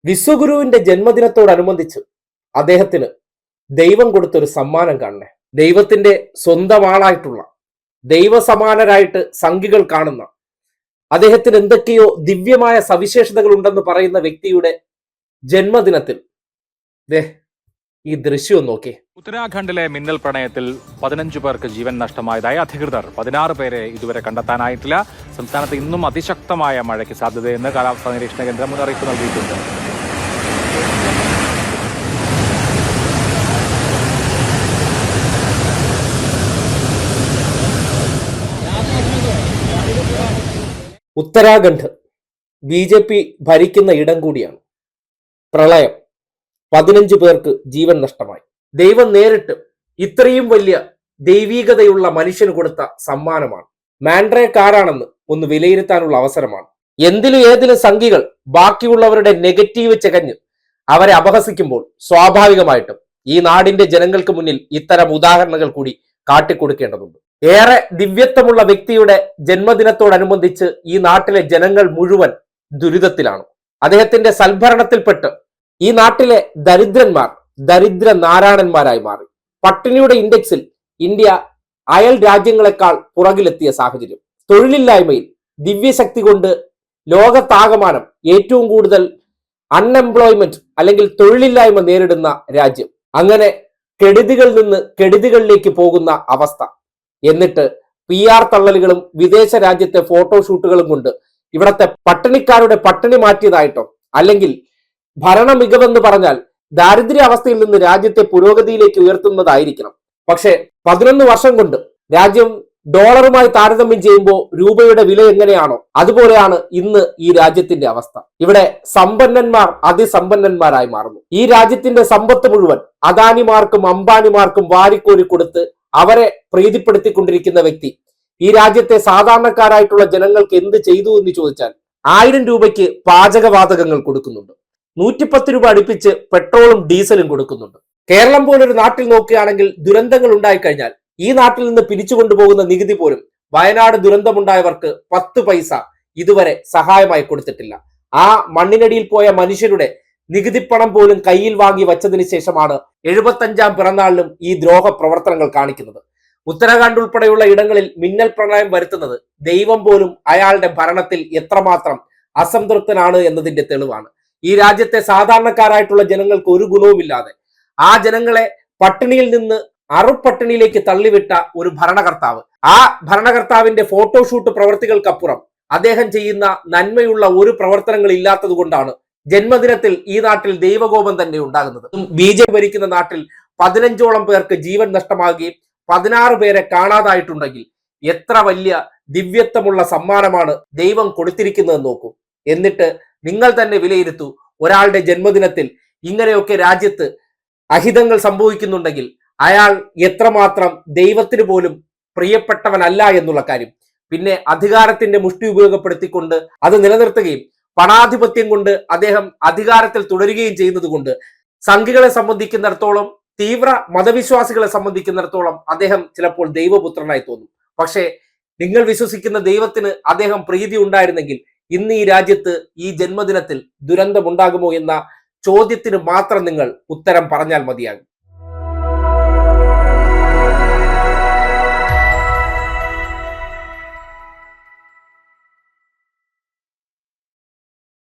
വിശ്വഗുരുവിന്റെ ജന്മദിനത്തോടനുബന്ധിച്ച് അദ്ദേഹത്തിന് ദൈവം കൊടുത്തൊരു സമ്മാനം കാണണേ. ദൈവത്തിന്റെ സ്വന്തം ആളായിട്ടുള്ള ദൈവസമാനരായിട്ട് സംഘികൾ കാണുന്ന അദ്ദേഹത്തിന് എന്തൊക്കെയോ ദിവ്യമായ സവിശേഷതകൾ ഉണ്ടെന്ന് പറയുന്ന വ്യക്തിയുടെ ജന്മദിനത്തിൽ ഈ ദൃശ്യം നോക്കി. ഉത്തരാഖണ്ഡിലെ മിന്നൽ പ്രണയത്തിൽ 15 പേർക്ക് ജീവൻ നഷ്ടമായതായി അധികൃതർ. 16 പേരെ ഇതുവരെ കണ്ടെത്താനായിട്ടില്ല. സംസ്ഥാനത്ത് ഇന്നും അതിശക്തമായ മഴയ്ക്ക് സാധ്യതയെന്ന് കാലാവസ്ഥാ നിരീക്ഷണ കേന്ദ്രം മുന്നറിയിപ്പ് നൽകിയിട്ടുണ്ട്. ഉത്തരാഖണ്ഡ് BJP ഭരിക്കുന്ന ഇടം കൂടിയാണ്. പ്രളയം 15 പേർക്ക് ജീവൻ നഷ്ടമായി. ദൈവം നേരിട്ട് ഇത്രയും വലിയ ദൈവീകതയുള്ള മനുഷ്യന് കൊടുത്ത സമ്മാനമാണ്. മാൻഡ്രേക്ക് ആരാണെന്ന് ഒന്ന് വിലയിരുത്താനുള്ള അവസരമാണ്. എന്തിലും ഏതിലും സംഘികൾ ബാക്കിയുള്ളവരുടെ നെഗറ്റീവ് ചെകഞ്ഞ് അവരെ അപഹസിക്കുമ്പോൾ സ്വാഭാവികമായിട്ടും ഈ നാടിന്റെ ജനങ്ങൾക്ക് മുന്നിൽ ഇത്തരം ഉദാഹരണങ്ങൾ കൂടി കാട്ടിക്കൊടുക്കേണ്ടതുണ്ട്. ഏറെ ദിവ്യത്വമുള്ള വ്യക്തിയുടെ ജന്മദിനത്തോടനുബന്ധിച്ച് ഈ നാട്ടിലെ ജനങ്ങൾ മുഴുവൻ ദുരിതത്തിലാണ്. അദ്ദേഹത്തിന്റെ സൽഭരണത്തിൽപ്പെട്ട് ഈ നാട്ടിലെ ദരിദ്രന്മാർ ദരിദ്ര നാരായണന്മാരായി മാറി. പട്ടിണിയുടെ ഇൻഡെക്സിൽ ഇന്ത്യ അയൽ രാജ്യങ്ങളെക്കാൾ പുറകിലെത്തിയ സാഹചര്യം. തൊഴിലില്ലായ്മയിൽ ദിവ്യശക്തി കൊണ്ട് ലോകത്താകമാനം ഏറ്റവും കൂടുതൽ അൺഎംപ്ലോയ്മെന്റ് അല്ലെങ്കിൽ തൊഴിലില്ലായ്മ നേരിടുന്ന രാജ്യം. അങ്ങനെ കെടുതികളിൽ നിന്ന് കെടുതികളിലേക്ക് പോകുന്ന അവസ്ഥ. എന്നിട്ട് PR തള്ളലുകളും വിദേശ രാജ്യത്തെ ഫോട്ടോഷൂട്ടുകളും കൊണ്ട് ഇവിടത്തെ പട്ടിണിക്കാരുടെ പട്ടിണി മാറ്റിയതായിട്ടോ അല്ലെങ്കിൽ ഭരണ മികവെന്ന് പറഞ്ഞാൽ ദാരിദ്ര്യ അവസ്ഥയിൽ നിന്ന് രാജ്യത്തെ പുരോഗതിയിലേക്ക് ഉയർത്തുന്നതായിരിക്കണം. പക്ഷേ 11 വർഷം കൊണ്ട് രാജ്യം ഡോളറുമായി താരതമ്യം ചെയ്യുമ്പോൾ രൂപയുടെ വില എങ്ങനെയാണോ അതുപോലെയാണ് ഇന്ന് ഈ രാജ്യത്തിന്റെ അവസ്ഥ. ഇവിടെ സമ്പന്നന്മാർ അതിസമ്പന്നന്മാരായി മാറുന്നു. ഈ രാജ്യത്തിന്റെ സമ്പത്ത് മുഴുവൻ അദാനിമാർക്കും അംബാനിമാർക്കും വാരിക്കോരി കൊടുത്ത് അവരെ പ്രീതിപ്പെടുത്തിക്കൊണ്ടിരിക്കുന്ന വ്യക്തി ഈ രാജ്യത്തെ സാധാരണക്കാരായിട്ടുള്ള ജനങ്ങൾക്ക് എന്ത് ചെയ്തു എന്ന് ചോദിച്ചാൽ 1000 രൂപയ്ക്ക് പാചകവാതകങ്ങൾ കൊടുക്കുന്നുണ്ട്. 110 രൂപ അടുപ്പിച്ച് പെട്രോളും ഡീസലും കൊടുക്കുന്നുണ്ട്. കേരളം പോലൊരു നാട്ടിൽ നോക്കുകയാണെങ്കിൽ ദുരന്തങ്ങൾ ഉണ്ടായിക്കഴിഞ്ഞാൽ ഈ നാട്ടിൽ നിന്ന് പിരിച്ചു കൊണ്ടുപോകുന്ന നികുതി പോലും വയനാട് ദുരന്തമുണ്ടായവർക്ക് 10 പൈസ ഇതുവരെ സഹായമായി കൊടുത്തിട്ടില്ല. ആ മണ്ണിനടിയിൽ പോയ മനുഷ്യരുടെ നികുതിപ്പണം പോലും കയ്യിൽ വാങ്ങി വച്ചതിന് ശേഷമാണ് 75ാം പിറന്നാളിലും ഈ ദ്രോഹ പ്രവർത്തനങ്ങൾ കാണിക്കുന്നത്. ഉത്തരാഖണ്ഡ് ഉൾപ്പെടെയുള്ള ഇടങ്ങളിൽ മിന്നൽ പ്രളയം വരുത്തുന്നത് ദൈവം പോലും അയാളുടെ ഭരണത്തിൽ എത്രമാത്രം അസംതൃപ്തനാണ് എന്നതിന്റെ തെളിവാണ്. ഈ രാജ്യത്തെ സാധാരണക്കാരായിട്ടുള്ള ജനങ്ങൾക്ക് ഒരു ഗുണവുമില്ലാതെ ആ ജനങ്ങളെ പട്ടിണിയിൽ നിന്ന് അറുപട്ടിണിയിലേക്ക് തള്ളിവിട്ട ഒരു ഭരണകർത്താവ്. ആ ഭരണകർത്താവിന്റെ ഫോട്ടോഷൂട്ട് പ്രവർത്തികൾക്കപ്പുറം അദ്ദേഹം ചെയ്യുന്ന നന്മയുള്ള ഒരു പ്രവർത്തനങ്ങൾ ഇല്ലാത്തത് കൊണ്ടാണ് ജന്മദിനത്തിൽ ഈ നാട്ടിൽ ദൈവകോപം തന്നെ ഉണ്ടാകുന്നത്. BJP ഭരിക്കുന്ന നാട്ടിൽ 15ഓളം പേർക്ക് ജീവൻ നഷ്ടമാകുകയും 16 പേരെ കാണാതായിട്ടുണ്ടെങ്കിൽ എത്ര വലിയ ദിവ്യത്വമുള്ള സമ്മാനമാണ് ദൈവം കൊടുത്തിരിക്കുന്നതെന്ന് നോക്കൂ. എന്നിട്ട് നിങ്ങൾ തന്നെ വിലയിരുത്തൂ. ഒരാളുടെ ജന്മദിനത്തിൽ ഇങ്ങനെയൊക്കെ രാജ്യത്ത് അഹിതങ്ങൾ സംഭവിക്കുന്നുണ്ടെങ്കിൽ അയാൾ എത്രമാത്രം ദൈവത്തിന് പോലും പ്രിയപ്പെട്ടവനല്ല എന്നുള്ള കാര്യം. പിന്നെ അധികാരത്തിന്റെ മുഷ്ടി ഉപയോഗപ്പെടുത്തിക്കൊണ്ട് അത് നിലനിർത്തുകയും പണാധിപത്യം കൊണ്ട് അദ്ദേഹം അധികാരത്തിൽ തുടരുകയും ചെയ്യുന്നത് കൊണ്ട് സംഘികളെ സംബന്ധിക്കുന്നിടത്തോളം തീവ്ര മതവിശ്വാസികളെ സംബന്ധിക്കുന്നിടത്തോളം അദ്ദേഹം ചിലപ്പോൾ ദൈവപുത്രനായി തോന്നും. പക്ഷേ നിങ്ങൾ വിശ്വസിക്കുന്ന ദൈവത്തിന് അദ്ദേഹം പ്രീതി ഉണ്ടായിരുന്നെങ്കിൽ ഇന്ന് ഈ രാജ്യത്ത് ഈ ജന്മദിനത്തിൽ ദുരന്തമുണ്ടാകുമോ എന്ന ചോദ്യത്തിന് മാത്രം നിങ്ങൾ ഉത്തരം പറഞ്ഞാൽ മതിയാകും.